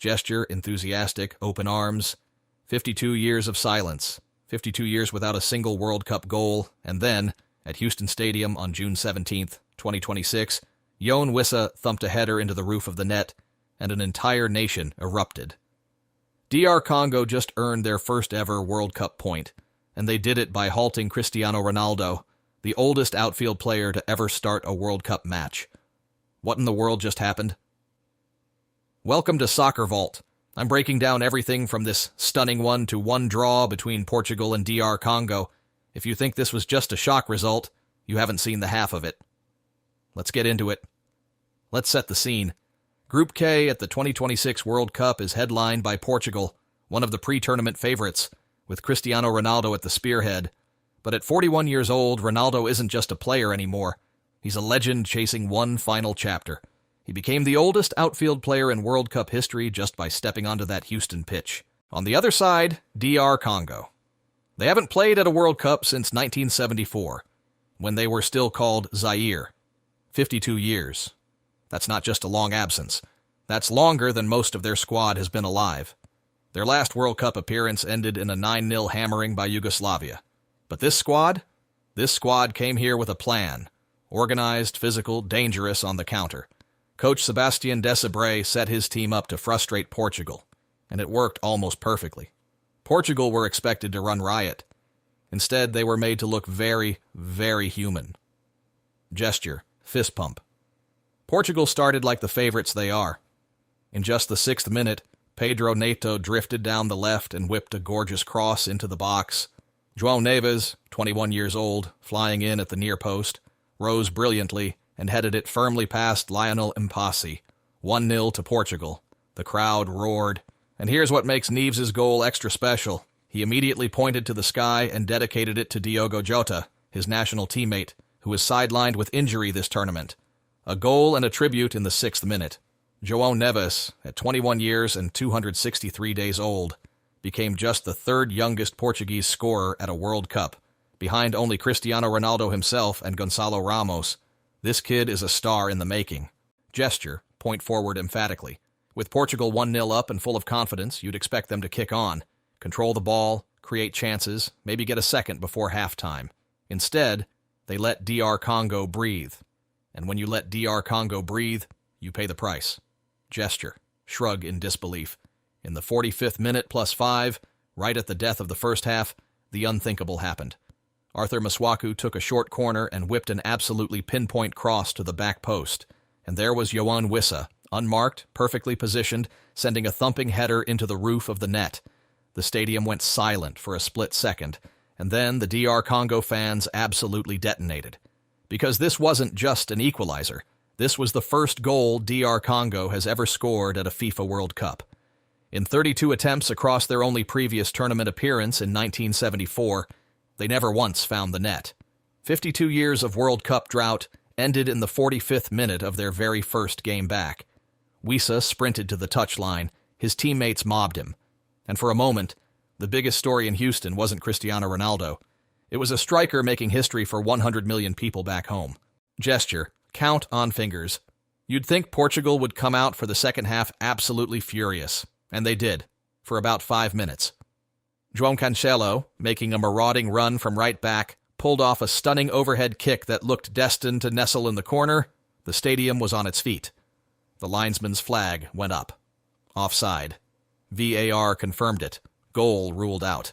Gesture, enthusiastic, open arms. 52 years of silence. 52 years without a single World Cup goal. And then, at Houston Stadium on June 17th, 2026, Yoane Wissa thumped a header into the roof of the net, and an entire nation erupted. DR Congo just earned their first ever World Cup point, and they did it by halting Cristiano Ronaldo, the oldest outfield player to ever start a World Cup match. What in the world just happened? Welcome to SoccerVault. I'm breaking down everything from this stunning 1-1 draw between Portugal and DR Congo. If you think this was just a shock result, you haven't seen the half of it. Let's get into it. Let's set the scene. Group K at the 2026 World Cup is headlined by Portugal, one of the pre-tournament favorites, with Cristiano Ronaldo at the spearhead. But at 41 years old, Ronaldo isn't just a player anymore. He's a legend chasing one final chapter. He became the oldest outfield player in World Cup history just by stepping onto that Houston pitch. On the other side, DR Congo. They haven't played at a World Cup since 1974, when they were still called Zaire. 52 years. That's not just a long absence. That's longer than most of their squad has been alive. Their last World Cup appearance ended in a 9-0 hammering by Yugoslavia. But this squad came here with a plan. Organized, physical, dangerous on the counter. Coach Sebastian Desabre set his team up to frustrate Portugal, and it worked almost perfectly. Portugal were expected to run riot. Instead, they were made to look very, very human. Gesture, fist pump. Portugal started like the favorites they are. In just the 6th minute, Pedro Neto drifted down the left and whipped a gorgeous cross into the box. João Neves, 21 years old, flying in at the near post, rose brilliantly and headed it firmly past Lionel Mpassi. 1-0 to Portugal. The crowd roared. And here's what makes Neves' goal extra special. He immediately pointed to the sky and dedicated it to Diogo Jota, his national teammate, who was sidelined with injury this tournament. A goal and a tribute in the 6th minute. João Neves, at 21 years and 263 days old, became just the 3rd youngest Portuguese scorer at a World Cup, behind only Cristiano Ronaldo himself and Gonçalo Ramos. This kid is a star in the making. Gesture, point forward emphatically. With Portugal 1-0 up and full of confidence, you'd expect them to kick on, control the ball, create chances, maybe get a second before halftime. Instead, they let DR Congo breathe. And when you let DR Congo breathe, you pay the price. Gesture, shrug in disbelief. In the 45th minute +5, right at the death of the first half, the unthinkable happened. Arthur Masuaku took a short corner and whipped an absolutely pinpoint cross to the back post. And there was Yoane Wissa, unmarked, perfectly positioned, sending a thumping header into the roof of the net. The stadium went silent for a split second, and then the DR Congo fans absolutely detonated. Because this wasn't just an equalizer. This was the first goal DR Congo has ever scored at a FIFA World Cup. In 32 attempts across their only previous tournament appearance in 1974, they never once found the net. 52 years of World Cup drought ended in the 45th minute of their very first game back. Wissa sprinted to the touchline. His teammates mobbed him. And for a moment, the biggest story in Houston wasn't Cristiano Ronaldo. It was a striker making history for 100 million people back home. Gesture, count on fingers. You'd think Portugal would come out for the second half absolutely furious. And they did, for about 5 minutes. João Cancelo, making a marauding run from right back, pulled off a stunning overhead kick that looked destined to nestle in the corner. The stadium was on its feet. The linesman's flag went up. Offside. VAR confirmed it. Goal ruled out.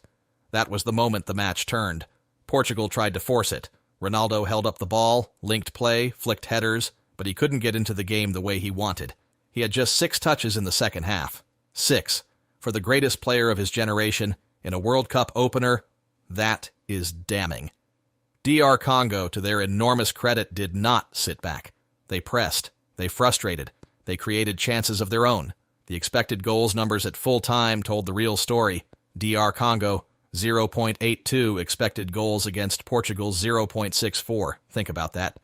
That was the moment the match turned. Portugal tried to force it. Ronaldo held up the ball, linked play, flicked headers, but he couldn't get into the game the way he wanted. He had just 6 touches in the second half. 6. For the greatest player of his generation, in a World Cup opener, that is damning. DR Congo, to their enormous credit, did not sit back. They pressed. They frustrated. They created chances of their own. The expected goals numbers at full time told the real story. DR Congo, 0.82 expected goals against Portugal's 0.64. Think about that.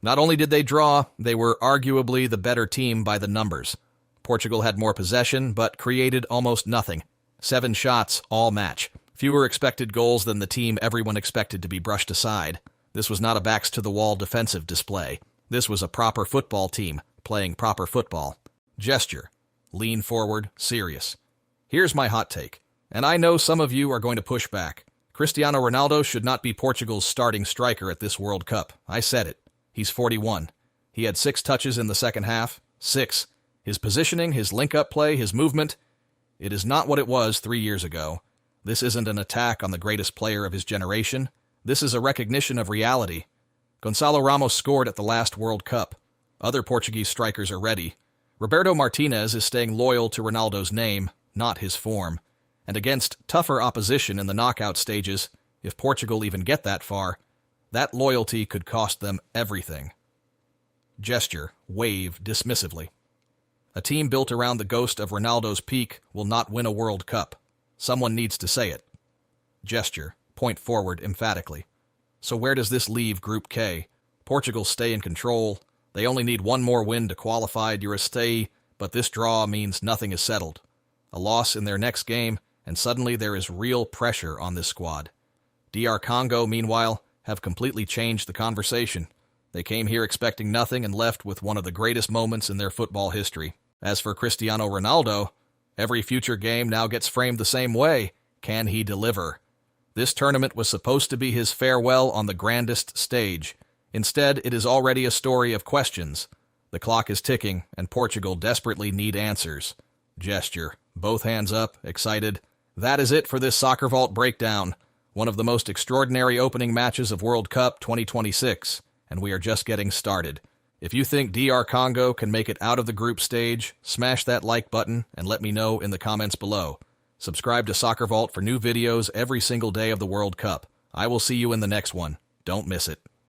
Not only did they draw, they were arguably the better team by the numbers. Portugal had more possession, but created almost nothing. 7 shots all match. Fewer expected goals than the team everyone expected to be brushed aside. This was not a backs-to-the-wall defensive display. This was a proper football team, playing proper football. Gesture. lean forward, serious. Here's my hot take, and I know some of you are going to push back. Cristiano Ronaldo should not be Portugal's starting striker at this World Cup. I said it. He's 41. He had 6 touches in the second half. 6. His positioning, his link-up play, his movement. It is not what it was 3 years ago. This isn't an attack on the greatest player of his generation. This is a recognition of reality. Gonçalo Ramos scored at the last World Cup. Other Portuguese strikers are ready. Roberto Martinez is staying loyal to Ronaldo's name, not his form. And against tougher opposition in the knockout stages, if Portugal even get that far, that loyalty could cost them everything. Gesture, wave dismissively. A team built around the ghost of Ronaldo's peak will not win a World Cup. Someone needs to say it. Gesture, point forward emphatically. So where does this leave Group K? Portugal stay in control. They only need one more win to qualify Eurostay, but this draw means nothing is settled. A loss in their next game, and suddenly there is real pressure on this squad. DR Congo, meanwhile, have completely changed the conversation. They came here expecting nothing and left with one of the greatest moments in their football history. As for Cristiano Ronaldo, every future game now gets framed the same way. Can he deliver? This tournament was supposed to be his farewell on the grandest stage. Instead, it is already a story of questions. The clock is ticking, and Portugal desperately need answers. Gesture, both hands up, excited. That is it for this SoccerVault breakdown. One of the most extraordinary opening matches of World Cup 2026, and we are just getting started. If you think DR Congo can make it out of the group stage, smash that like button and let me know in the comments below. Subscribe to SoccerVault for new videos every single day of the World Cup. I will see you in the next one. Don't miss it.